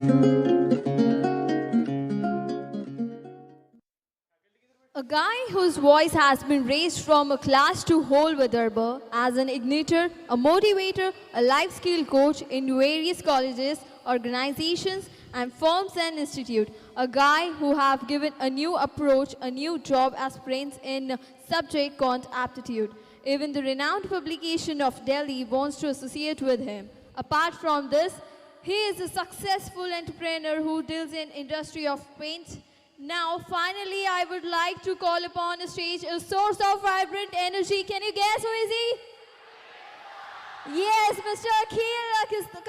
A guy whose voice has been raised from a class to whole Vidarbha as an ignitor, a motivator, a life skill coach in various colleges, organizations and firms and institute. A guy who have given a new approach, a new job aspirants in subject called aptitude. Even the renowned publication of Delhi wants to associate with him. Apart from this, he is a successful entrepreneur who deals in industry of paint. Now, finally, I would like to call upon a stage a source of vibrant energy. Can you guess who is he? Yes, Mr. Akhil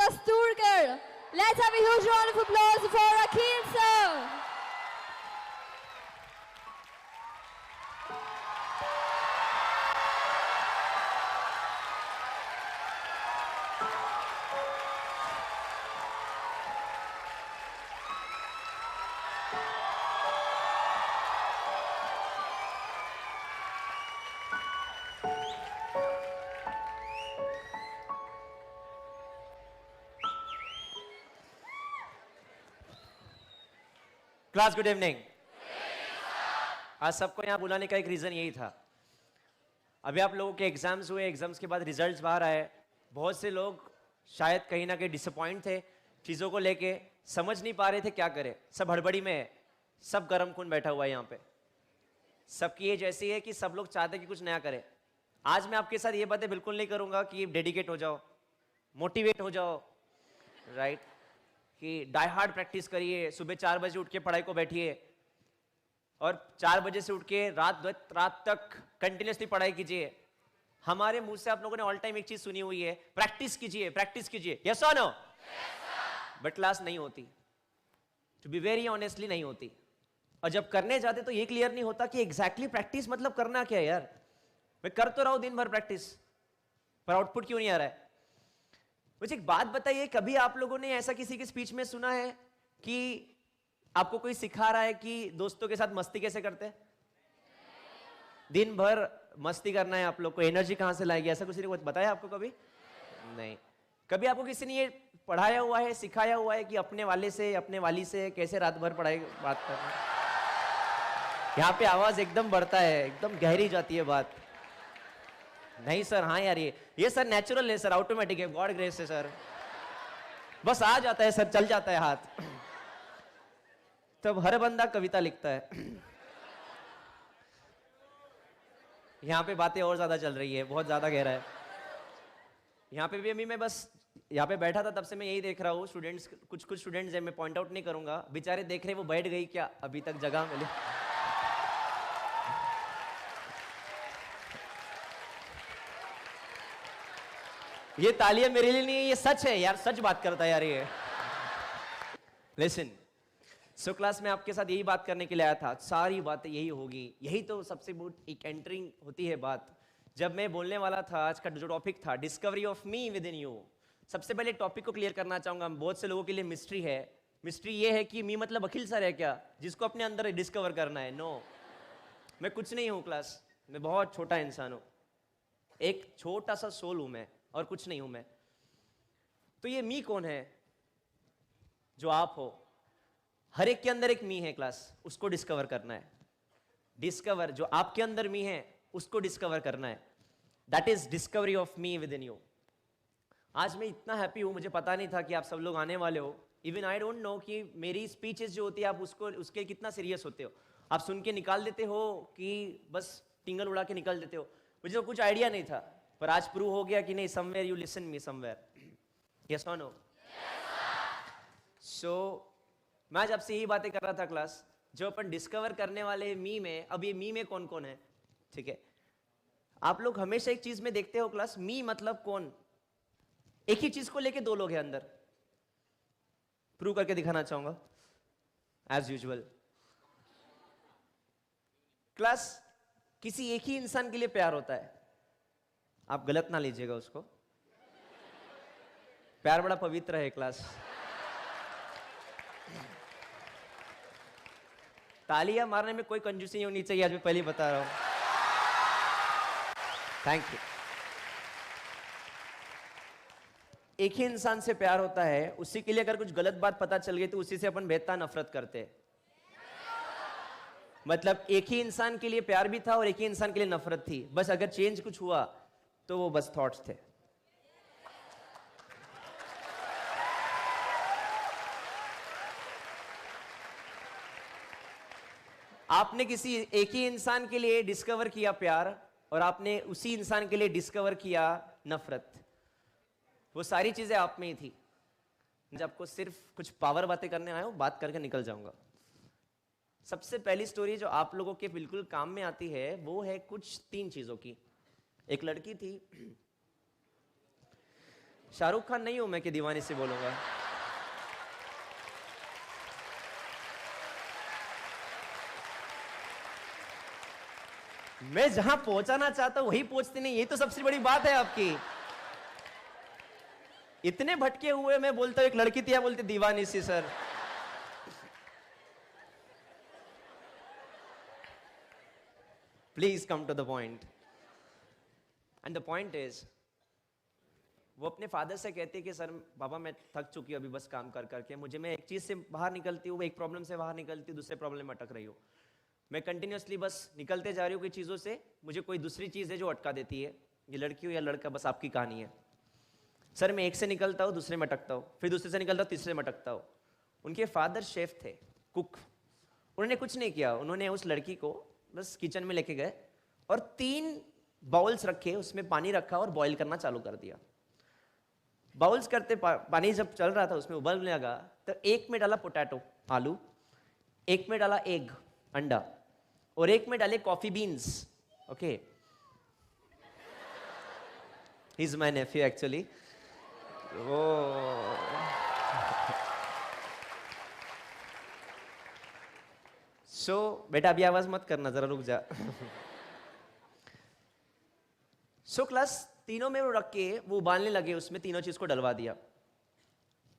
Kasturkar. Let's have a huge round of applause for Akhil, sir. Class good evening. आज सबको यहाँ बुलाने का एक reason यही था। अभी आप लोगों के एग्जाम्स हुए, एग्जाम्स के बाद रिजल्ट्स बाहर आए। बहुत से लोग शायद कहीं ना कहीं डिसअपॉइंट थे चीज़ों को लेके, समझ नहीं पा रहे थे क्या करें। सब हड़बड़ी में है, सब गर्म खून बैठा हुआ है यहाँ पे। सबकी एज ऐसी है कि सब लोग चाहते हैं कि कुछ नया करें। आज मैं आपके साथ ये बातें बिल्कुल नहीं करूँगा कि डेडिकेट हो जाओ, मोटिवेट हो जाओ, राइट, कि डाई हार्ड प्रैक्टिस करिए, सुबह 4 बजे उठ के पढ़ाई को बैठिए और 4 बजे से उठ के रात तक कंटिन्यूसली पढ़ाई कीजिए। हमारे मुंह से आप लोगों ने ऑल टाइम एक चीज सुनी हुई है, प्रैक्टिस कीजिए, प्रैक्टिस कीजिए। यस और नो? बट क्लास नहीं होती, टू बी वेरी ऑनेस्टली नहीं होती। और जब करने जाते तो ये क्लियर नहीं होता कि एग्जैक्टली प्रैक्टिस मतलब करना क्या है। यार मैं कर तो रहा हूं दिन भर प्रैक्टिस, पर आउटपुट क्यों नहीं आ रहा है? मुझे एक बात बताइए, कभी आप लोगों ने ऐसा किसी की स्पीच में सुना है कि आपको कोई सिखा रहा है कि दोस्तों के साथ मस्ती कैसे करते हैं? दिन भर मस्ती करना है आप लोग को, एनर्जी कहां से लाएगी? ऐसा किसी ने बताया आपको कभी? नहीं। कभी आपको किसी ने ये पढ़ाया हुआ है, सिखाया हुआ है कि अपने वाले से, अपने वाली से कैसे रात भर पढ़ाई बात करना? यहाँ पे आवाज एकदम बढ़ता है, एकदम गहरी जाती है बात। नहीं सर, हाँ यार, ये सर नेचुरल है सर, ऑटोमेटिक है, गॉड ग्रेस है सर, बस आ जाता है सर, चल जाता है हाथ। तब हर बंदा कविता लिखता है। यहाँ पे बातें और ज्यादा चल रही है, बहुत ज्यादा गहरा है। यहाँ पे भी अभी मैं बस यहाँ पे बैठा था, तब से मैं यही देख रहा हूँ। स्टूडेंट्स, कुछ स्टूडेंट्स हैं, मैं पॉइंट आउट नहीं करूंगा, बेचारे देख रहे वो बैठ गई क्या, अभी तक जगह मिली। ये तालियां मेरे लिए नहीं है, ये सच है यार, सच बात करता है यार ये। लिसन, सो क्लास में आपके साथ यही बात करने के लिए आया था। सारी बातें यही होगी, यही तो सबसे बहुत एक एंटरिंग होती है बात। जब मैं बोलने वाला था, आज का जो टॉपिक था discovery of me with in you, सबसे पहले टॉपिक को क्लियर करना चाहूंगा। बहुत से लोगों के लिए मिस्ट्री है। मिस्ट्री ये है कि मी मतलब अखिल सर है क्या, जिसको अपने अंदर डिस्कवर करना है? नो, मैं कुछ नहीं हूँ क्लास, मैं बहुत छोटा इंसान हूँ, एक छोटा सा सोल हूं मैं, और कुछ नहीं हूं मैं। तो ये मी कौन है? जो आप हो। हर एक के अंदर एक मी है क्लास, उसको डिस्कवर करना है। डिस्कवर, जो आपके अंदर मी है उसको डिस्कवर करना है। That is discovery of me with in you. आज मैं इतना हैप्पी हूं, मुझे पता नहीं था कि आप सब लोग आने वाले हो। इवन आई डोंट नो कि मेरी स्पीचेस जो होती है आप उसके कितना सीरियस होते हो। आप सुन के निकाल देते हो कि बस टिंगल उड़ा के निकाल देते हो। मुझे तो कुछ आइडिया नहीं था, पर आज प्रूव हो गया कि नहीं, somewhere you listen me somewhere. Yes और नो? सो मैं आज आपसे यही बातें कर रहा था क्लास, जो अपन डिस्कवर करने वाले मी में। अब ये मी में कौन कौन है? ठीक है, आप लोग हमेशा एक चीज में देखते हो क्लास, मी मतलब कौन? एक ही चीज को लेके दो लोग हैं अंदर। प्रूव करके दिखाना चाहूंगा एज यूजुअल। क्लास, किसी एक ही इंसान के लिए प्यार होता है, आप गलत ना लीजिएगा उसको। प्यार बड़ा पवित्र है क्लास। तालियां मारने में कोई कंजूसी नहीं होनी चाहिए, आज मैं पहले ही बता रहा हूं। Thank you. एक ही इंसान से प्यार होता है, उसी के लिए अगर कुछ गलत बात पता चल गई तो उसी से अपन बेहतर नफरत करते हैं। मतलब एक ही इंसान के लिए प्यार भी था और एक ही इंसान के लिए नफरत थी, बस अगर चेंज कुछ हुआ तो वो बस थॉट्स थे। आपने किसी एक ही इंसान के लिए डिस्कवर किया प्यार और आपने उसी इंसान के लिए डिस्कवर किया नफरत। वो सारी चीजें आप में ही थी। जब आपको सिर्फ कुछ पावर बातें करने आया हूं, बात करके निकल जाऊंगा। सबसे पहली स्टोरी जो आप लोगों के बिल्कुल काम में आती है वो है कुछ 3 चीजों की। एक लड़की थी, शाहरुख खान नहीं हूं मैं कि दीवानी से बोलूंगा। मैं जहां पहुंचाना चाहता हूं वही पहुंचती नहीं, ये तो सबसे बड़ी बात है आपकी। इतने भटके हुए मैं बोलता हूं एक लड़की थी, या बोलती दीवानी सी sir. Please come to the point. And the point is, वो अपने फादर से कहती है कि सर बाबा मैं थक चुकी हूं अभी बस काम कर करके, मुझे मैं एक चीज से बाहर निकलती हूँ, एक प्रॉब्लम से बाहर निकलती हूँ, दूसरे प्रॉब्लम में अटक रही हूँ। मैं कंटिन्यूअसली बस निकलते जा रही हूँ कोई चीज़ों से, मुझे कोई दूसरी चीज़ है जो अटका देती है। ये लड़की हो या लड़का, बस आपकी कहानी है। सर मैं एक से निकलता हूँ दूसरे में अटकता हूँ, फिर दूसरे से निकलता हूँ तीसरे में अटकता हूँ। उनके फादर शेफ थे, कुक। उन्होंने कुछ नहीं किया, उन्होंने उस लड़की को बस किचन में लेके गए और 3 बाउल्स रखे, उसमें पानी रखा और बॉईल करना चालू कर दिया। बाउल्स करते पानी जब चल रहा था उसमें उबलने लगा, तो एक में डाला पोटैटो आलू, एक में डाला एग अंडा, और एक में डाले coffee beans. Okay, he is my nephew actually. So बेटा अभी आवाज मत करना, जरा रुक जा। सो क्लास तीनों में वो रख के वो उबालने लगे, उसमें तीनों चीज को डलवा दिया।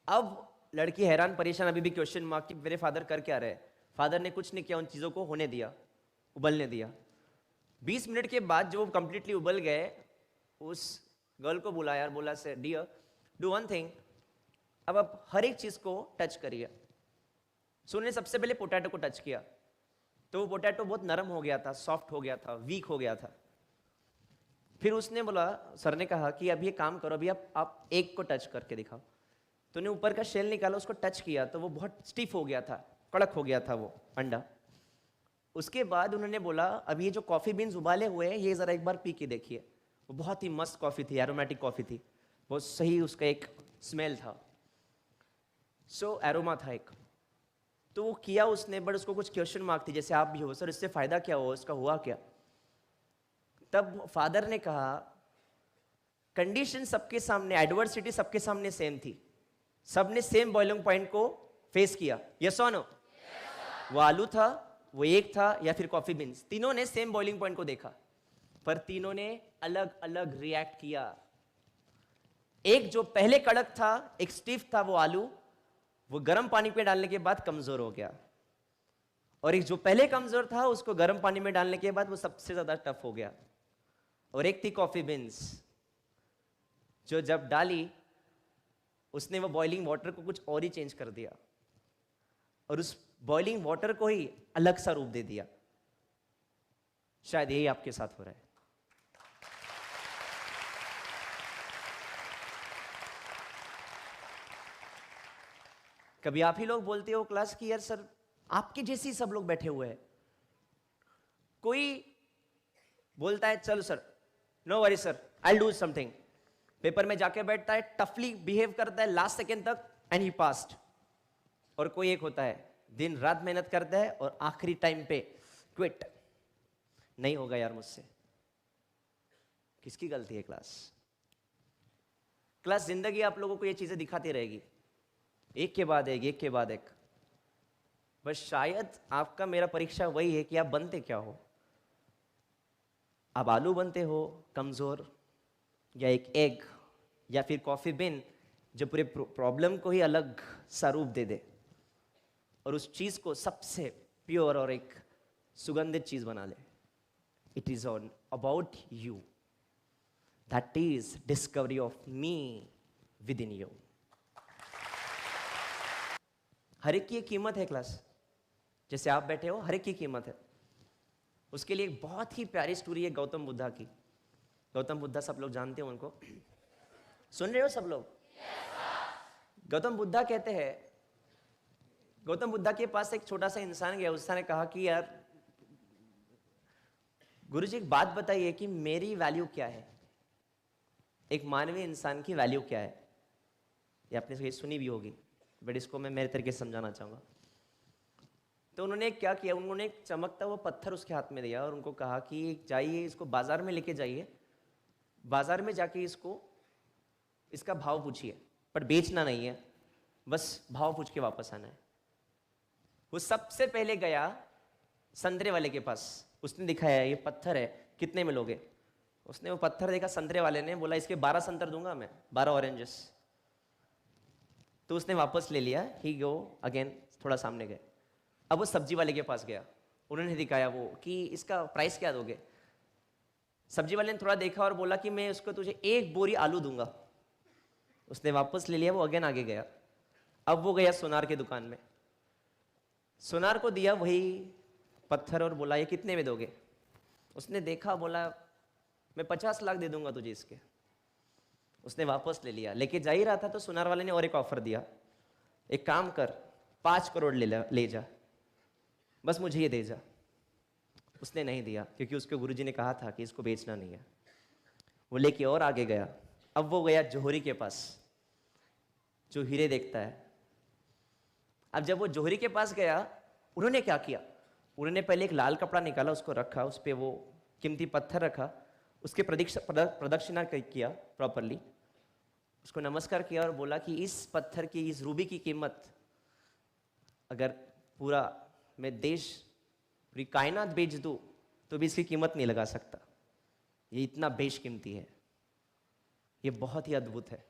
अब लड़की हैरान परेशान, अभी भी क्वेश्चन मार्क कि मेरे फादर कर क्या रहे। फादर ने कुछ नहीं किया, उन चीजों को होने दिया, उबलने दिया। 20 मिनट के बाद जब वो कंप्लीटली उबल गए, उस गर्ल को बुलाया और बोला से डियर डू वन थिंग, अब आप हर एक चीज को टच करिए। सो उन्होंने सबसे पहले पोटैटो को टच किया, तो वो पोटैटो बहुत नरम हो गया था, सॉफ्ट हो गया था, वीक हो गया था। फिर उसने बोला, सर ने कहा कि अब ये काम करो, अभी आप एग को टच करके दिखाओ। तो उन्हें ऊपर का शेल निकाला, उसको टच किया तो वो बहुत स्टिफ हो गया था, कड़क हो गया था वो अंडा। उसके बाद उन्होंने बोला अब ये जो कॉफी बीन्स उबाले हुए हैं ये जरा एक बार पी के देखिए। वो बहुत ही मस्त कॉफी थी, एरोमेटिक कॉफी थी, बहुत सही उसका एक स्मेल था, सो एरोमा था एक। तो वो किया उसने, बट उसको कुछ क्वेश्चन मार्क थी, जैसे आप भी हो सर इससे फायदा क्या हुआ, इसका हुआ क्या। तब फादर ने कहा कंडीशन सबके सामने, एडवर्सिटी सबके सामने सेम थी, सबने सेम बॉइलिंग पॉइंट को फेस किया। यस और नो? वो आलू था, वो एग था, या फिर कॉफी बीन्स, तीनों ने सेम बॉइलिंग पॉइंट को देखा, पर तीनों ने अलग अलग रिएक्ट किया। एक जो पहले कड़क था, एक स्टिफ था, वो आलू, वो गर्म पानी पे डालने के बाद कमजोर हो गया, और एक जो पहले कमजोर था उसको गर्म पानी में डालने के बाद वो सबसे ज्यादा टफ हो गया। और एक थी कॉफी बीन्स, जो जब डाली उसने वो बॉइलिंग वाटर को कुछ और ही चेंज कर दिया, और उस बॉइलिंग वाटर को ही अलग सा रूप दे दिया। शायद यही आपके साथ हो रहा है। कभी आप ही लोग बोलते हो क्लास की यार सर आपके जैसे ही सब लोग बैठे हुए हैं, कोई बोलता है चलो sir no worry sir I do something, paper में जाके बैठता है, टफली बिहेव करता है लास्ट सेकेंड तक एंड ही पास्ड। और कोई एक होता है दिन रात मेहनत करता है और आखिरी टाइम पे क्विट, नहीं होगा यार मुझसे। किसकी गलती है क्लास? क्लास जिंदगी आप लोगों को ये चीजें दिखाती रहेगी, एक के बाद एक, एक के बाद एक। बस शायद आपका मेरा परीक्षा वही है कि आप बनते क्या हो। आप आलू बनते हो कमजोर, या एक एग, या फिर कॉफी बिन जो पूरे प्रॉब्लम को ही अलग सा रूप दे दे और उस चीज को सबसे प्योर और एक सुगंधित चीज बना ले। It is on about you, that is discovery of me with in you. हर एक की एक कीमत है क्लास, जैसे आप बैठे हो हर एक की कीमत है। उसके लिए एक बहुत ही प्यारी स्टोरी है गौतम बुद्धा की। गौतम बुद्धा सब लोग जानते हो उनको, सुन रहे हो सब लोग? गौतम बुद्धा कहते हैं, गौतम बुद्धा के पास एक छोटा सा इंसान गया, उसने कहा कि यार गुरुजी एक बात बताइए कि मेरी वैल्यू क्या है, एक मानवीय इंसान की वैल्यू क्या है। ये आपने ये सुनी भी होगी, बट इसको मैं मेरे तरीके से समझाना चाहूंगा। तो उन्होंने क्या किया, उन्होंने एक चमकता हुआ पत्थर उसके हाथ में दिया और उनको कहा कि जाइए इसको बाजार में लेके जाइए, बाजार में जाके इसका भाव पूछिए, पर बेचना नहीं है, बस भाव पूछ के वापस आना है। वो सबसे पहले गया संतरे वाले के पास, उसने दिखाया ये पत्थर है, कितने में लोगे? उसने वो पत्थर देखा, संतरे वाले ने बोला इसके 12 संतर दूंगा मैं, 12 ऑरेंजेस। तो उसने वापस ले लिया, ही गो अगेन, थोड़ा सामने गए। अब वो सब्जी वाले के पास गया, उन्होंने दिखाया वो कि इसका प्राइस क्या दोगे? सब्जी वाले ने थोड़ा देखा और बोला कि मैं उसको तुझे 1 बोरी आलू दूंगा। उसने वापस ले लिया, वो अगेन आगे गया। अब वो गया सोनार की दुकान में, सोनार को दिया वही पत्थर और बोला ये कितने में दोगे? उसने देखा, बोला मैं 50 लाख दे दूंगा तुझे इसके। उसने वापस ले लिया, लेके जा ही रहा था तो सोनार वाले ने और एक ऑफर दिया, एक काम कर 5 करोड़ ले जा, बस मुझे ये दे जा। उसने नहीं दिया क्योंकि उसके गुरुजी ने कहा था कि इसको बेचना नहीं है। वो लेके और आगे गया, अब वो गया जोहरी के पास जो हीरे देखता है। अब जब वो जोहरी के पास गया, उन्होंने क्या किया, उन्होंने पहले एक लाल कपड़ा निकाला, उसको रखा, उस पर वो कीमती पत्थर रखा, उसके प्रदक्षिणा किया प्रॉपरली, उसको नमस्कार किया और बोला कि इस पत्थर की, इस रूबी की कीमत अगर पूरा मैं देश, पूरी कायनात बेच दूं तो भी इसकी कीमत नहीं लगा सकता। ये इतना बेशकीमती है, ये बहुत ही अद्भुत है।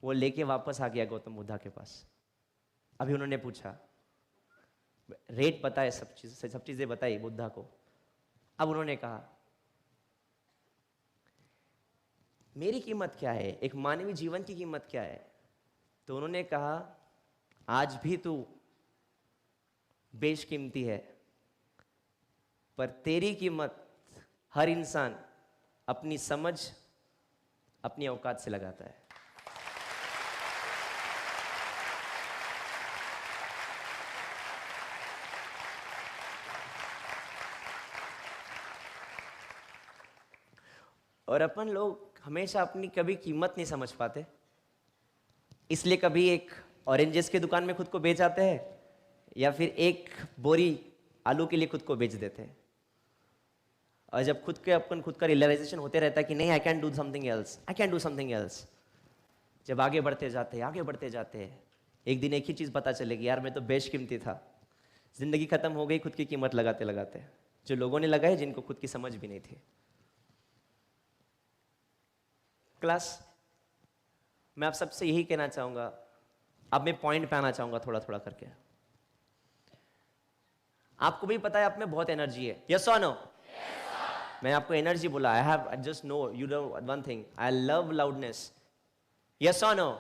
वो लेके वापस आ गया गौतम बुद्धा के पास। अभी उन्होंने पूछा, रेट बताए, सब चीजें बताई बुद्धा को। अब उन्होंने कहा मेरी कीमत क्या है, एक मानवीय जीवन की कीमत क्या है? तो उन्होंने कहा आज भी तू बेशकीमती है, पर तेरी कीमत हर इंसान अपनी समझ, अपनी औकात से लगाता है। और अपन लोग हमेशा अपनी कभी कीमत नहीं समझ पाते, इसलिए कभी एक ऑरेंजेस की दुकान में खुद को बेच आते हैं या फिर एक बोरी आलू के लिए खुद को बेच देते हैं। और जब खुद का रियलाइजेशन होते रहता है कि नहीं, I can do something else, I can do something else, जब आगे बढ़ते जाते हैं, एक दिन एक ही चीज़ पता चलेगी, यार मैं तो बेशकीमती था। जिंदगी खत्म हो गई खुद की कीमत लगाते लगाते, जो लोगों ने लगाई जिनको खुद की समझ भी नहीं थी। क्लास, मैं आप सबसे यही कहना चाहूंगा, अब मैं पॉइंट पे आना चाहूंगा थोड़ा थोड़ा करके। आपको भी पता है आप में बहुत एनर्जी है, यस और नो? मैं आपको एनर्जी बोला, I have just no you know one thing, I love loudness, yes और नो?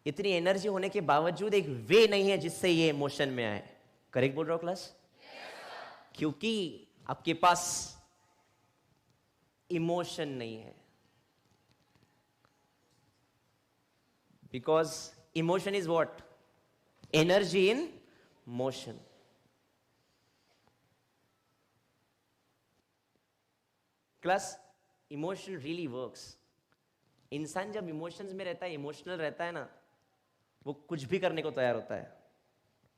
इतनी एनर्जी होने के बावजूद एक वे नहीं है जिससे ये इमोशन में आए। करेक्ट बोल रहा हूं क्लास? क्योंकि आपके पास इमोशन नहीं है। Because emotion is what? Energy in motion. Class, emotion really works. इंसान जब इमोशंस में रहता है, इमोशनल रहता है ना, वो कुछ भी करने को तैयार होता है,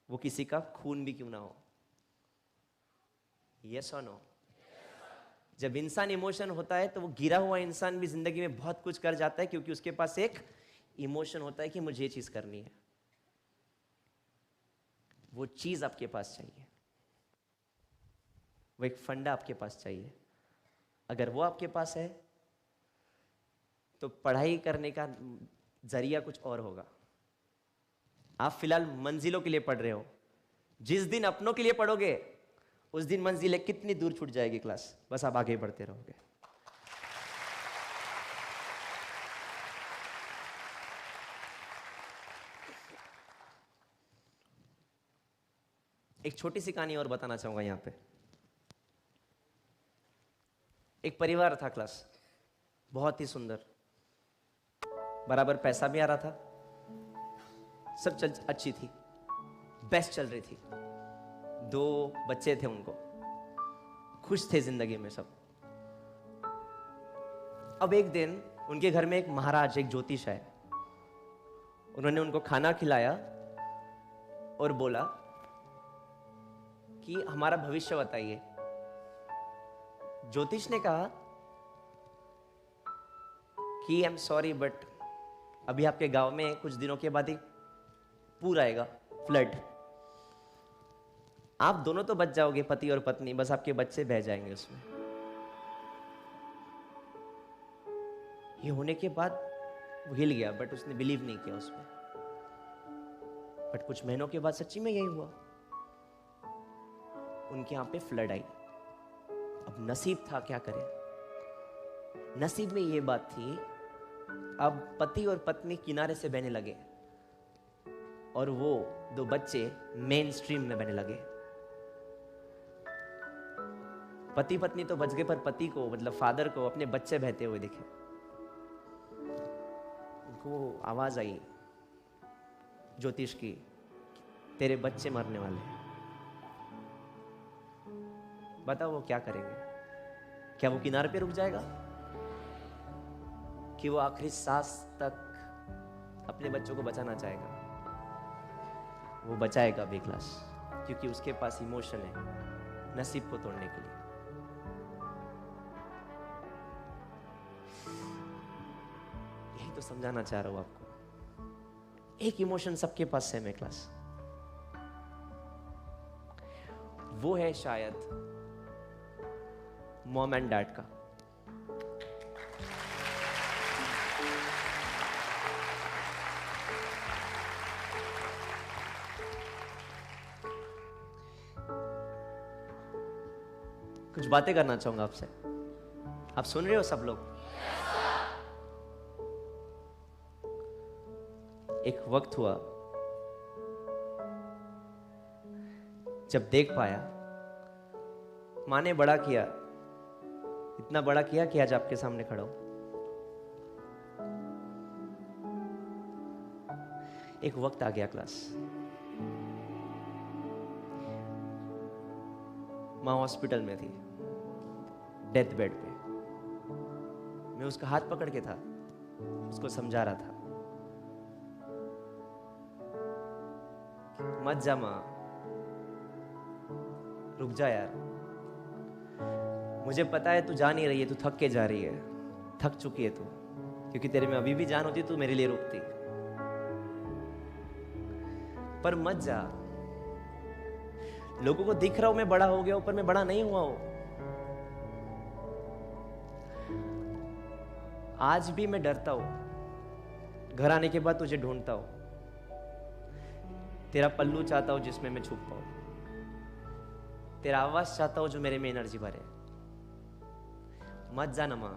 वो किसी का खून भी क्यों ना हो। यस और नो? जब इंसान इमोशन होता है तो वो गिरा हुआ इंसान भी जिंदगी में बहुत कुछ कर जाता है, क्योंकि उसके पास एक इमोशन होता है कि मुझे ये चीज करनी है। वो चीज आपके पास चाहिए, वो एक फंडा आपके पास चाहिए। अगर वो आपके पास है तो पढ़ाई करने का जरिया कुछ और होगा। आप फिलहाल मंजिलों के लिए पढ़ रहे हो, जिस दिन अपनों के लिए पढ़ोगे उस दिन मंजिलें कितनी दूर छूट जाएगी क्लास, बस आप आगे बढ़ते रहोगे। एक छोटी सी कहानी और बताना चाहूंगा यहाँ पे। एक परिवार था क्लास, बहुत ही सुंदर, बराबर पैसा भी आ रहा था, सब चल अच्छी थी, बेस्ट चल रही थी, 2 बच्चे थे उनको, खुश थे जिंदगी में सब। अब एक दिन उनके घर में एक महाराज, एक ज्योतिष है, उन्होंने उनको खाना खिलाया और बोला कि हमारा भविष्य बताइए। ज्योतिष ने कहा कि आई एम सॉरी बट अभी आपके गांव में कुछ दिनों के बाद एक पूर आएगा, फ्लड। आप दोनों तो बच जाओगे, पति और पत्नी, बस आपके बच्चे बह जाएंगे उसमें। ये होने के बाद वो हिल गया, बट उसने बिलीव नहीं किया उसमें। बट कुछ महीनों के बाद सच्ची में यही हुआ, उनके यहां पे फ्लड आई। अब नसीब था, क्या करें, नसीब में ये बात थी, अब पति और पत्नी किनारे से बहने लगे और वो 2 बच्चे मेन स्ट्रीम में बहने लगे। पति पत्नी तो बच गए, पर पति को, मतलब फादर को, अपने बच्चे बहते हुए दिखे। उनको आवाज आई ज्योतिष की, तेरे बच्चे मरने वाले हैं। बताओ वो क्या करेंगे? क्या वो किनारे पे रुक जाएगा कि वो आखिरी सांस तक अपने बच्चों को बचाना चाहेगा? वो बचाएगा भी क्लास, क्योंकि उसके पास इमोशन है नसीब को तोड़ने के लिए। यही तो समझाना चाह रहा हूं आपको। एक इमोशन सबके पास सेम है क्लास, वो है शायद मॉम एंड डैड का। कुछ बातें करना चाहूंगा आपसे, आप सुन रहे हो सब लोग? एक वक्त हुआ जब देख पाया, माँ ने बड़ा किया, इतना बड़ा किया कि आज आपके सामने खड़ा हूं। एक वक्त आ गया क्लास, माँ हॉस्पिटल में थी, डेथ बेड पे। मैं उसका हाथ पकड़ के था, उसको समझा रहा था, मत जा माँ, रुक जा यार, मुझे पता है तू जा नहीं रही है, तू थक के जा रही है, थक चुकी है तू, क्योंकि तेरे में अभी भी जान होती तू मेरे लिए रुकती, पर मत जा। लोगों को दिख रहा हूं मैं बड़ा हो गया हूं, पर मैं बड़ा नहीं हुआ हूं। आज भी मैं डरता हूं, घर आने के बाद तुझे ढूंढता हूं, तेरा पल्लू चाहता हूं जिसमें मैं छुप पाऊं, तेरा आवाज चाहता हूं जो मेरे में एनर्जी भरे। मत जाना माँ।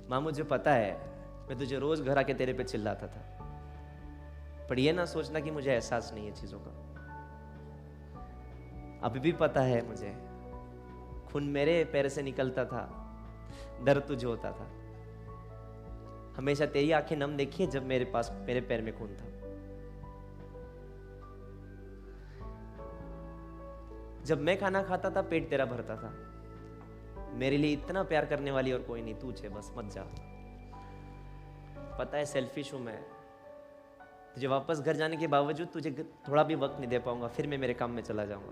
माँ मुझे पता है मैं तुझे रोज घर आके तेरे पे चिल्लाता था, पर ये ना सोचना कि मुझे एहसास नहीं है चीजों का। अभी भी पता है मुझे, खून मेरे पैर से निकलता था, दर्द तुझे होता था। हमेशा तेरी आंखें नम देखी है जब मेरे पास, मेरे पैर में खून था। जब मैं खाना खाता था पेट तेरा भरता था। मेरे लिए इतना प्यार करने वाली और कोई नहीं, तू छे बस, मत जा। पता है सेल्फिश हूं मैं, तुझे वापस घर जाने के बावजूद तुझे थोड़ा भी वक्त नहीं दे पाऊंगा, फिर मैं मेरे काम में चला जाऊंगा।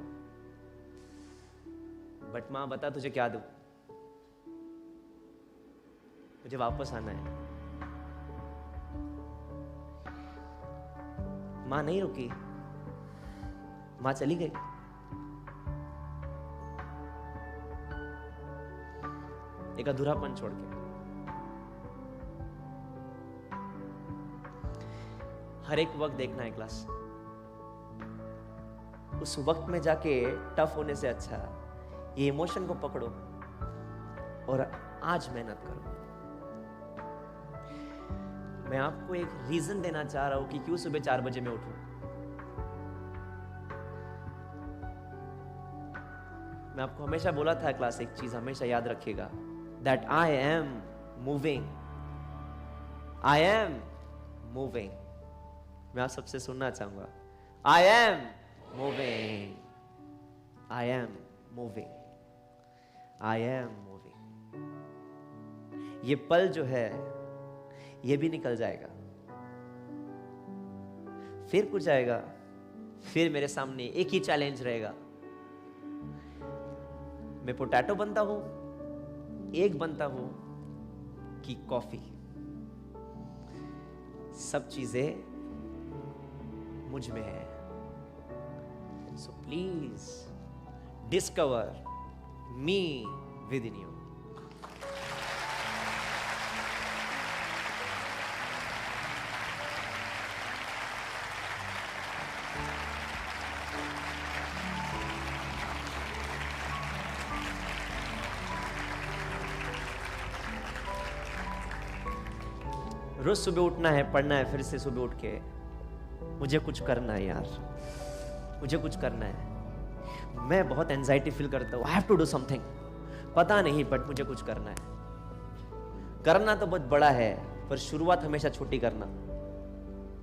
बट माँ बता तुझे क्या दूं, मुझे वापस आना है। माँ नहीं रुकी, माँ चली गई। एक अधूरापन छोड़ के। हर एक वक्त देखना है क्लास, उस वक्त में जाके टफ होने से अच्छा ये इमोशन को पकड़ो और आज मेहनत करो। मैं आपको एक रीजन देना चाह रहा हूं कि क्यों सुबह 4 बजे मैं उठूं। मैं आपको हमेशा बोला था क्लास, एक चीज हमेशा याद रखिएगा, that I am moving, I am moving. मैं आप सबसे सुनना चाहूंगा, I am moving, I am moving, I am moving. ये पल जो है ये भी निकल जाएगा, फिर कुछ आएगा, फिर मेरे सामने एक ही चैलेंज रहेगा। मैं पोटैटो बनता हूं, एक बनता हूं कि कॉफी। सब चीजें मुझ में है। So please discover me with in you. रोज सुबह उठना है, पढ़ना है, फिर से सुबह उठ के मुझे कुछ करना है यार, मुझे कुछ करना है। मैं बहुत एंजाइटी फील करता हूँ, I have to do something, पता नहीं बट मुझे कुछ करना है। करना तो बहुत बड़ा है, पर शुरुआत हमेशा छोटी करना,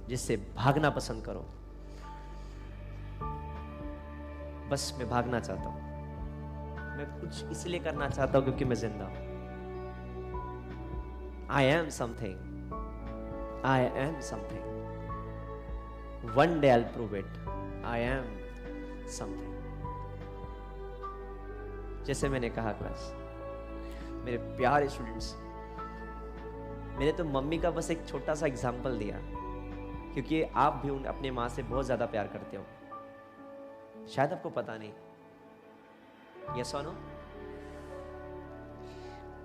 जिससे भागना पसंद करो। बस मैं भागना चाहता हूं, मैं कुछ इसलिए करना चाहता हूं क्योंकि मैं जिंदा हूं। I am something, I am something. One day I'll prove it. I am something. जैसे मैंने कहा क्लास, मेरे प्यारे स्टूडेंट्स, मैंने तो मम्मी का बस एक छोटा सा एग्जाम्पल दिया, क्योंकि आप भी अपने माँ से बहुत ज्यादा प्यार करते हो, शायद आपको पता नहीं। यस और नो?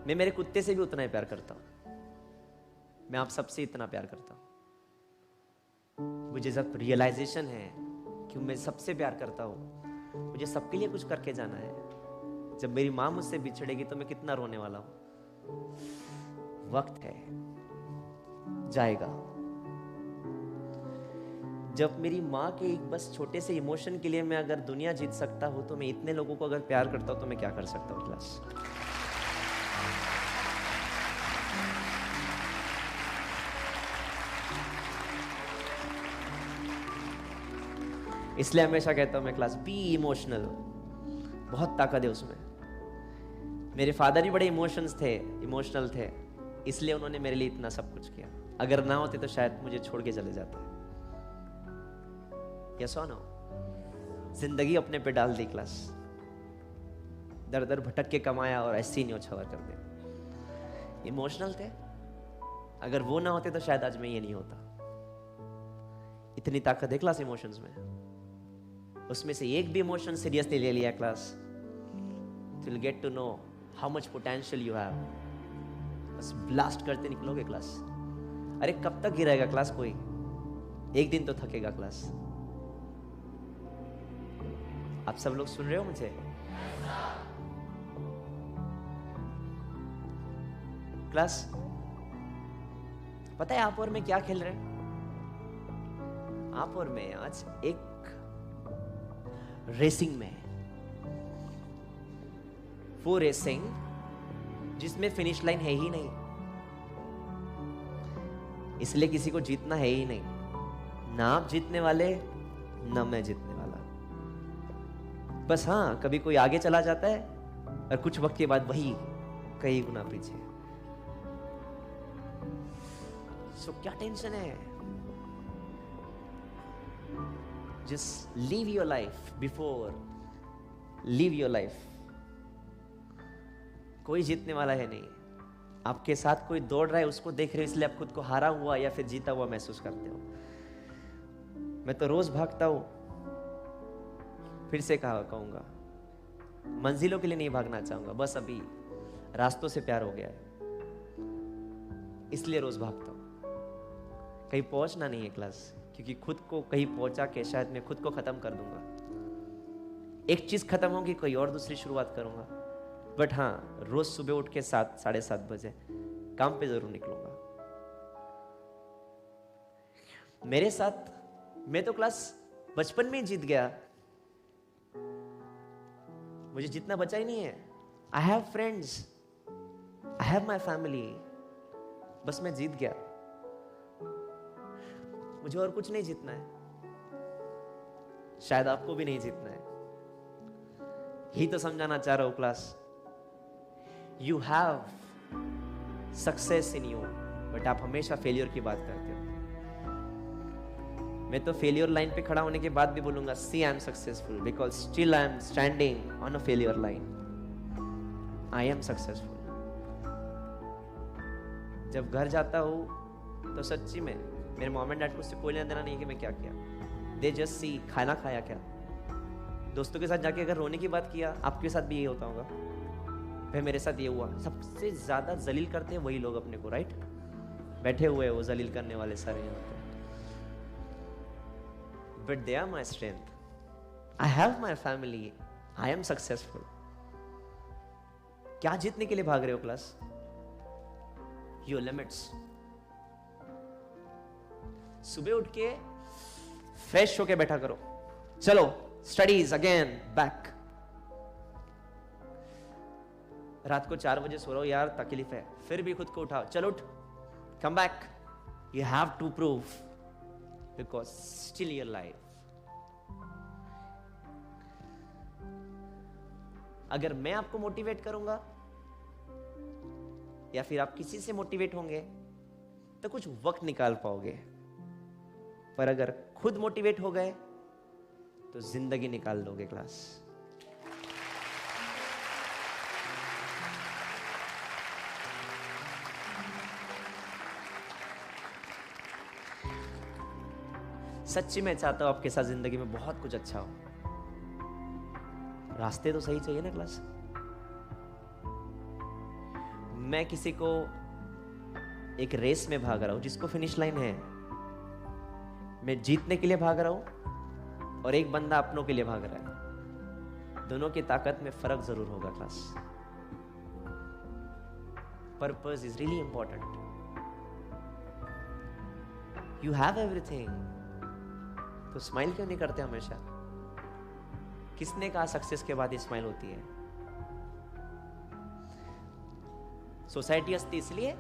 मैं मेरे कुत्ते से भी उतना ही प्यार करता हूं, मैं आप सबसे इतना प्यार करता हूं। मुझे जब रियलाइजेशन है कि मैं सबसे प्यार करता हूं, मुझे सबके लिए कुछ करके जाना है। जब मेरी माँ मुझसे बिछड़ेगी तो मैं कितना रोने वाला हूं। वक्त है, जाएगा। जब मेरी माँ के एक बस छोटे से इमोशन के लिए मैं अगर दुनिया जीत सकता हूं, तो मैं इतने लोगों को अगर प्यार करता हूं तो मैं क्या कर सकता हूं क्लास। इसलिए हमेशा कहता हूं मैं क्लास, बी इमोशनल। बहुत ताकत है उसमें। मेरे फादर भी बड़े इमोशनल थे, इसलिए उन्होंने मेरे लिए इतना सब कुछ किया। अगर ना होते तो शायद मुझे छोड़ के चले जाते। यस और नो? जिंदगी अपने पे डाल दी क्लास, दर दर भटक के कमाया और ऐसे ही न्योछावर कर दिया। इमोशनल थे, अगर वो ना होते तो शायद आज मैं ये नहीं होता। इतनी ताकत है क्लास इमोशंस में। उसमें से एक भी इमोशन सीरियसली ले लिया क्लास, तो you'll get to know how much potential you have. बस ब्लास्ट करते निकलोगे क्लास। अरे कब तक गिराएगा क्लास कोई? एक दिन तो थकेगा क्लास। आप सब लोग सुन रहे हो मुझे? क्लास, पता है आप और मैं क्या खेल रहे हैं? आप और मैं आज एक रेसिंग में है। वो रेसिंग जिसमें फिनिश लाइन है ही नहीं, इसलिए किसी को जीतना है ही नहीं। ना आप जीतने वाले, ना मैं जीतने वाला। बस हाँ, कभी कोई आगे चला जाता है और कुछ वक्त के बाद वही कई गुना पीछे। सो क्या टेंशन है? Just live your life before live your life. कोई जीतने वाला है नहीं। आपके साथ कोई दौड़ रहा है, उसको देख रहे हो, इसलिए आप खुद को हारा हुआ या फिर जीता हुआ महसूस करते हो। मैं तो रोज भागता हूं। फिर से कहूंगा, मंजिलों के लिए नहीं भागना चाहूंगा, बस अभी रास्तों से प्यार हो गया है, इसलिए रोज भागता हूं। कहीं पहुंचना नहीं है क्लास, क्योंकि खुद को कहीं पहुंचा के शायद मैं खुद को खत्म कर दूंगा। एक चीज खत्म होगी, कोई और दूसरी शुरुआत करूंगा। बट हाँ, रोज सुबह उठ के 7, 7:30 बजे काम पे जरूर निकलूंगा। मेरे साथ मैं तो क्लास बचपन में जीत गया। मुझे जितना बचा ही नहीं है. I have friends, I have my family. बस मैं जीत गया. मुझे और कुछ नहीं जीतना है. शायद आपको भी नहीं जीतना है. यही तो समझाना चाह रहा हूं class. You have success in you, but आप हमेशा फेलियर की बात करते हो. मैं तो फेलियर लाइन पे खड़ा होने के बाद भी बोलूंगा, see I am successful because still I am standing on a failure line. I am successful. जब घर जाता हूँ तो सच्ची में मेरे मॉम एंड डैड को उससे कोई लेना देना नहीं है कि मैं क्या किया. दे जस्ट सी खाना खाया क्या. दोस्तों के साथ जाके अगर रोने की बात किया, आपके साथ भी यही होता होगा. फिर मेरे साथ ये हुआ. सबसे ज्यादा जलील करते हैं वही लोग अपने को, राइट? बैठे हुए वो जलील करने वाले सारे यहाँ पे. But they are my strength. I have my family. I am successful. क्या जीतने के लिए भाग रहे हो क्लास? Your limits. सुबह उठ के फ्रेश होके बैठा करो. चलो स्टडीज अगेन बैक. रात को 4 बजे सो रहा हो यार, तकलीफ है, फिर भी खुद को उठाओ. चलो उठ, come back. You have to prove because still your life. अगर मैं आपको मोटिवेट करूंगा या फिर आप किसी से मोटिवेट होंगे तो कुछ वक्त निकाल पाओगे. पर अगर खुद मोटिवेट हो गए तो जिंदगी निकाल लोगे क्लास. सच्ची मैं चाहता हूं आपके साथ जिंदगी में बहुत कुछ अच्छा हो. रास्ते तो सही चाहिए ना क्लास. मैं किसी को एक रेस में भाग रहा हूं जिसको फिनिश लाइन है. मैं जीतने के लिए भाग रहा हूं और एक बंदा अपनों के लिए भाग रहा है. दोनों की ताकत में फर्क जरूर होगा class. Purpose is really important. You have everything, तो स्माइल क्यों नहीं करते हमेशा? किसने कहा सक्सेस के बाद ही स्माइल होती है? सोसाइटी हंसती इसलिए.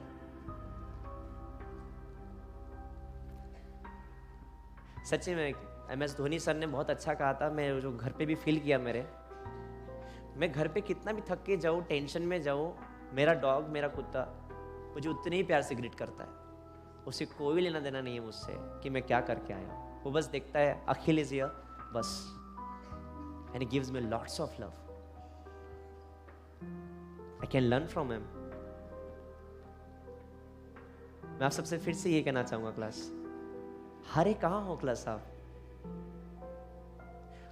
सच्ची में MS धोनी सर ने बहुत अच्छा कहा था. मैं जो घर पे भी फील किया मेरे, मैं घर पे कितना भी थक के जाऊं, टेंशन में जाऊं, मेरा डॉग, मेरा कुत्ता मुझे उतने ही प्यार से ग्रीट करता है. उसे कोई लेना देना नहीं है मुझसे कि मैं क्या करके आया हूं. वो बस देखता है अखिल इज हियर बस, and he gives me lots of love. I can learn from him. मैं आप सबसे फिर से ये कहना चाहूंगा क्लास, हारे कहां हो क्लास आप?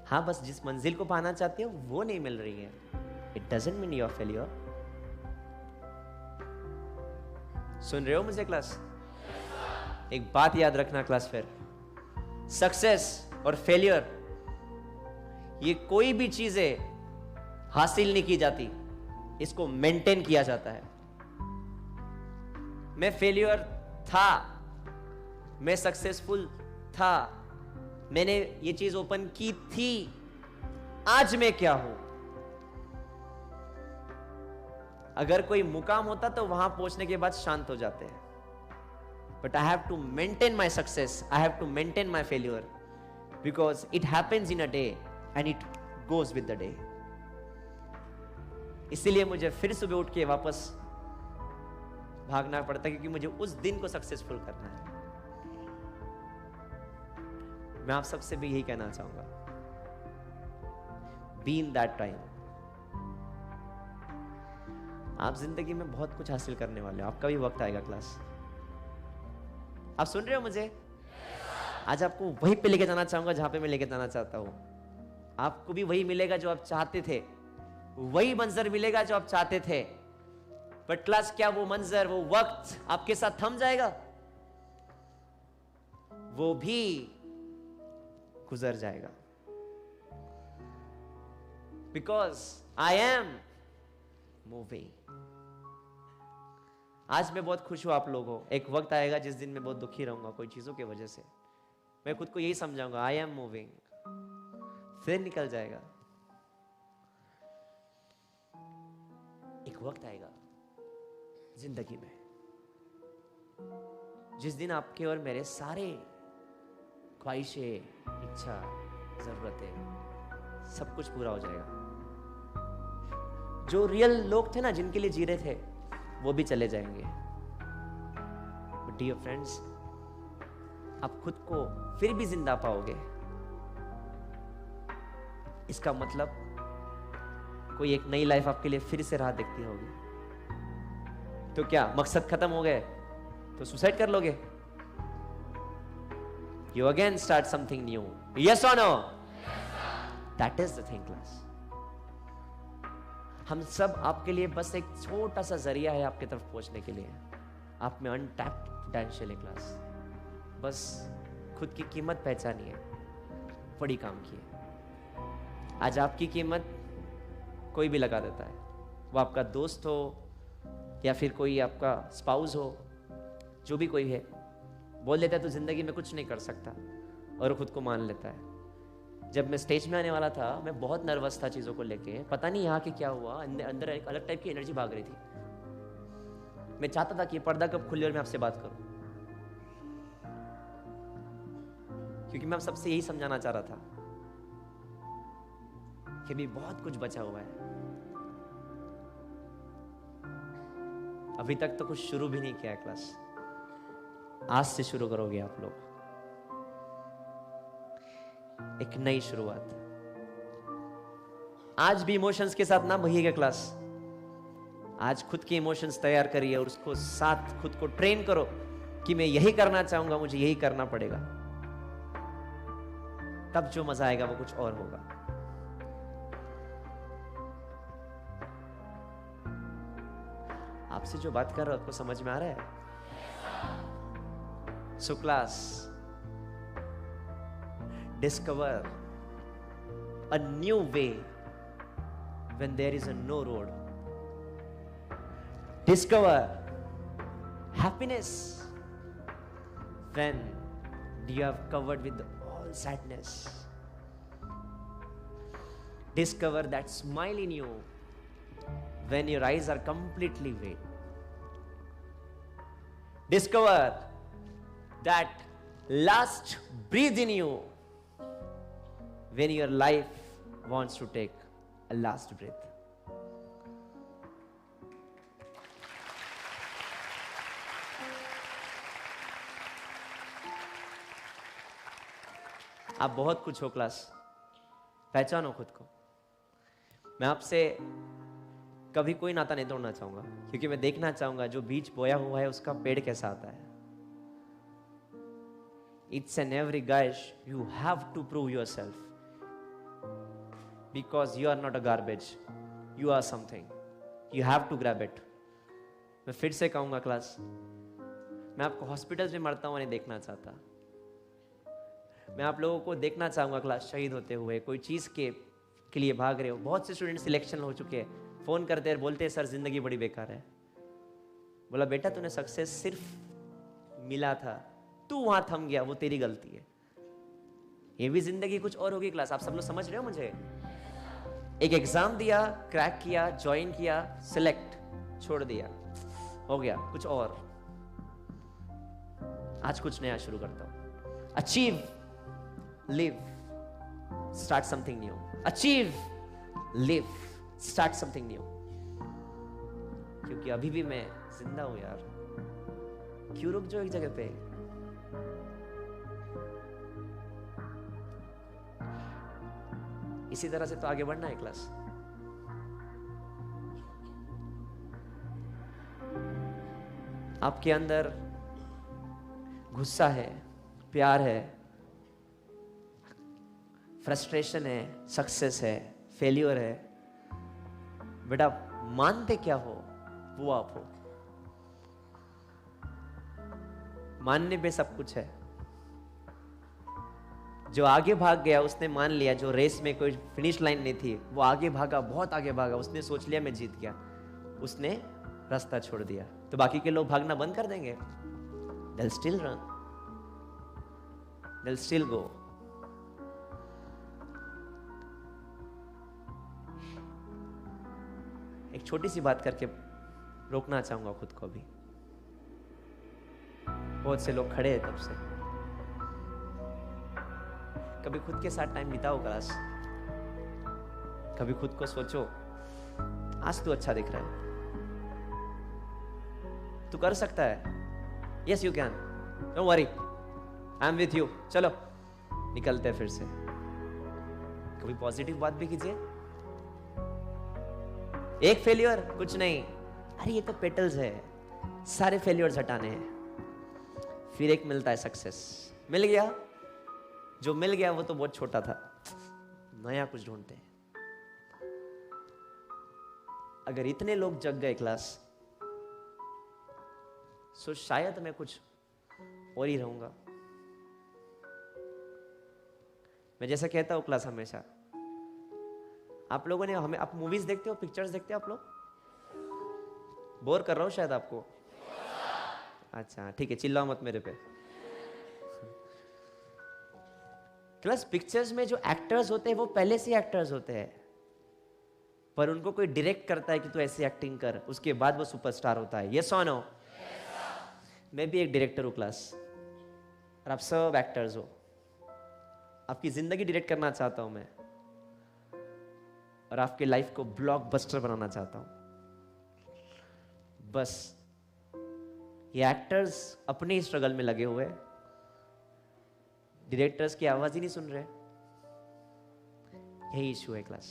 हाँ, बस जिस मंजिल को पाना चाहते हो वो नहीं मिल रही है. It doesn't mean you are failure. सुन रहे हो मुझे क्लास? एक बात याद रखना क्लास, फिर सक्सेस और फेलियर ये कोई भी चीजें हासिल नहीं की जाती, इसको मेंटेन किया जाता है. मैं फेलियर था, मैं सक्सेसफुल था, मैंने ये चीज ओपन की थी, आज मैं क्या हूं? अगर कोई मुकाम होता तो वहां पहुंचने के बाद शांत हो जाते हैं. But I have to maintain my success, I have to maintain my failure, because it happens in a day and it goes with the day. इसीलिए मुझे फिर सुबह उठ के वापस भागना पड़ता है, क्योंकि मुझे उस दिन को सक्सेसफुल करना है. मैं आप सबसे भी यही कहना चाहूंगा, बी इन दैट टाइम. आप जिंदगी में बहुत कुछ हासिल करने वाले हो, आपका भी वक्त आएगा क्लास. आप सुन रहे हो मुझे? आज आपको वहीं पे लेके जाना चाहूंगा जहां पे मैं लेके जाना चाहता हूं. आपको भी वही मिलेगा जो आप चाहते थे, वही मंजर मिलेगा जो आप चाहते थे. बट क्लास, क्या वो मंजर, वो वक्त आपके साथ थम जाएगा? वो भी गुजर जाएगा. Because I am moving. आज मैं बहुत खुश हूं आप लोगों. एक वक्त आएगा जिस दिन मैं बहुत दुखी रहूंगा कोई चीजों की वजह से. मैं खुद को यही समझाऊंगा, आई एम मूविंग. फिर निकल जाएगा. एक वक्त आएगा जिंदगी में जिस दिन आपके और मेरे सारे ख्वाहिशें, इच्छा, जरूरतें सब कुछ पूरा हो जाएगा। जो रियल लोग थे ना जिनके लिए जी रहे थे वो भी चले जाएंगे। बट डियर फ्रेंड्स, आप खुद को फिर भी जिंदा पाओगे। इसका मतलब कोई एक नई लाइफ आपके लिए फिर से राह देखती होगी। तो क्या मकसद खत्म हो गए तो सुसाइड कर लोगे? You again start something new. Yes or no? That is the thing, class. हम सब आपके लिए बस एक छोटा सा जरिया है आपके तरफ पहुंचने के लिए। आप में अनटैप्ड पोटेंशियल है क्लास। बस खुद की कीमत पहचानिए, बड़ी काम की है। आज आपकी कीमत कोई भी लगा देता है, वो आपका दोस्त हो या फिर कोई आपका स्पाउस हो, जो भी कोई है, बोल देता है तो जिंदगी में कुछ नहीं कर सकता और खुद को मान लेता है। जब मैं स्टेज में आने वाला था मैं बहुत नर्वस था चीज़ों को लेके। पता नहीं यहाँ के क्या हुआ, अंदर एक अलग टाइप की एनर्जी भाग रही थी। मैं चाहता था कि पर्दा कब खुले और मैं आपसे बात करूं, क्योंकि मैं आप सबसे यही समझाना चाह रहा था कि भी बहुत कुछ बचा हुआ है। अभी तक तो कुछ शुरू भी नहीं किया है क्लास। आज से शुरू करोगे आप लोग एक नई शुरुआत। आज भी इमोशंस के साथ ना बहिएगा क्लास। आज खुद के इमोशंस तैयार करिए और उसको साथ खुद को ट्रेन करो कि मैं यही करना चाहूंगा, मुझे यही करना पड़ेगा। तब जो मजा आएगा वो कुछ और होगा। आपसे जो बात कर रहा हूं आपको समझ में आ रहा है? So class, discover a new way when there is a no road. Discover happiness when you have covered with all sadness. Discover that smile in you when your eyes are completely wet. Discover that last breathe in you when your life wants to take a last breath. आप बहुत कुछ हो class, पहचानो खुद को। मैं आपसे कभी कोई नाता नहीं तोड़ना चाहूंगा, क्योंकि मैं देखना चाहूंगा जो बीज बोया हुआ है उसका पेड़ कैसा आता है। It's and every guys, you have to prove yourself because you are not a garbage. You are something. You have to grab it. मैं फिर से कहूंगा क्लास, मैं आपको हॉस्पिटल्स में मरता हुआ नहीं देखना चाहता। मैं आप लोगों को देखना चाहूंगा क्लास शहीद होते हुए, कोई चीज के लिए भाग रहे हो। बहुत से स्टूडेंट सिलेक्शन हो चुके हैं, फोन करते हैं, बोलते हैं सर जिंदगी बड़ी बेकार है। बोला बेटा तूने सक्सेस सिर्फ मिला था, तू वहां थम गया, वो तेरी गलती है। ये भी जिंदगी कुछ और होगी क्लास। आप सब लोग समझ रहे हो मुझे? एक एग्जाम दिया, क्रैक किया, ज्वाइन किया, सिलेक्ट, छोड़ दिया, हो गया कुछ और। आज कुछ नया शुरू करता हूं। Achieve, live, start something new. Achieve, live, start something new. क्योंकि अभी भी मैं जिंदा हूं यार, क्यों रुक जाओ एक जगह पे? इसी तरह से तो आगे बढ़ना है क्लास। आपके अंदर गुस्सा है, प्यार है, फ्रस्ट्रेशन है, सक्सेस है, फेल्योर है। बेटा मानते क्या हो वो आप हो। मानने पे सब कुछ है। जो आगे भाग गया उसने मान लिया, जो रेस में कोई फिनिश लाइन नहीं थी वो आगे भागा, बहुत आगे भागा, उसने सोच लिया मैं जीत गया, उसने रास्ता छोड़ दिया। तो बाकी के लोग भागना बंद कर देंगे? They'll still run, they'll still go. एक एक छोटी सी बात करके रोकना चाहूंगा खुद को भी। बहुत से लोग खड़े हैं तब से, कभी खुद के साथ टाइम बिताओ क्लास, कभी खुद को सोचो आज तू अच्छा दिख रहा है, तू कर सकता है, yes you can, don't worry, I am with you, चलो निकलते हैं फिर से। कभी पॉजिटिव बात भी कीजिए। एक फेलियर कुछ नहीं, अरे ये तो पेटल्स है, सारे फेलियर्स हटाने हैं, फिर एक मिलता है सक्सेस। मिल गया, जो मिल गया वो तो बहुत छोटा था, नया कुछ ढूंढते हैं। अगर इतने लोग जग गए क्लास, तो शायद मैं कुछ और ही रहूंगा। मैं जैसा कहता हूं क्लास हमेशा, आप लोगों ने हमें, आप मूवीज देखते हो, पिक्चर्स देखते हो आप लोग? बोर कर रहा हूं शायद आपको। अच्छा ठीक है, चिल्लाओ मत मेरे पे। क्लास पिक्चर्स में जो एक्टर्स होते हैं वो पहले से एक्टर्स होते हैं, पर उनको कोई डायरेक्ट करता है कि तू ऐसी एक्टिंग कर, उसके बाद वो सुपरस्टार होता है। यस और नो? मैं भी एक डायरेक्टर हूं क्लास, और आप सब एक्टर्स हो। आपकी जिंदगी डायरेक्ट करना चाहता हूं मैं, और आपके लाइफ को ब्लॉकबस्टर बनाना चाहता हूं। बस ये एक्टर्स अपने स्ट्रगल में लगे हुए, डायरेक्टर्स की आवाज ही नहीं सुन रहे। यही इशू है क्लास।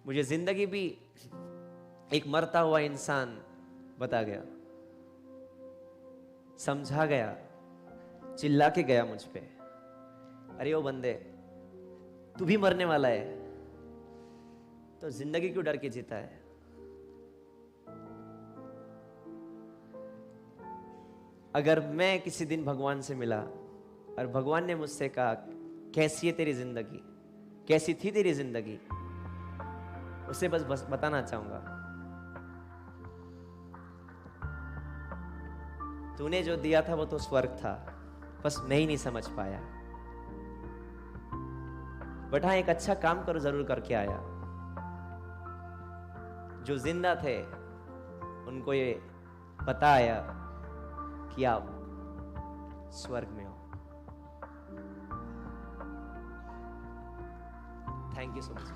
मुझे जिंदगी भी एक मरता हुआ इंसान बता गया, समझा गया, चिल्ला के गया मुझ पे, अरे ओ बंदे तू भी मरने वाला है, तो जिंदगी क्यों डर के जीता है? अगर मैं किसी दिन भगवान से मिला और भगवान ने मुझसे कहा कैसी है तेरी जिंदगी, कैसी थी तेरी जिंदगी, उसे बस बताना चाहूंगा, तूने जो दिया था वो तो स्वर्ग था, बस मैं ही नहीं समझ पाया। बट हाँ, एक अच्छा काम करो जरूर करके आया। जो जिंदा थे उनको ये पता आया कि आप स्वर्ग में हो। Thank you so much.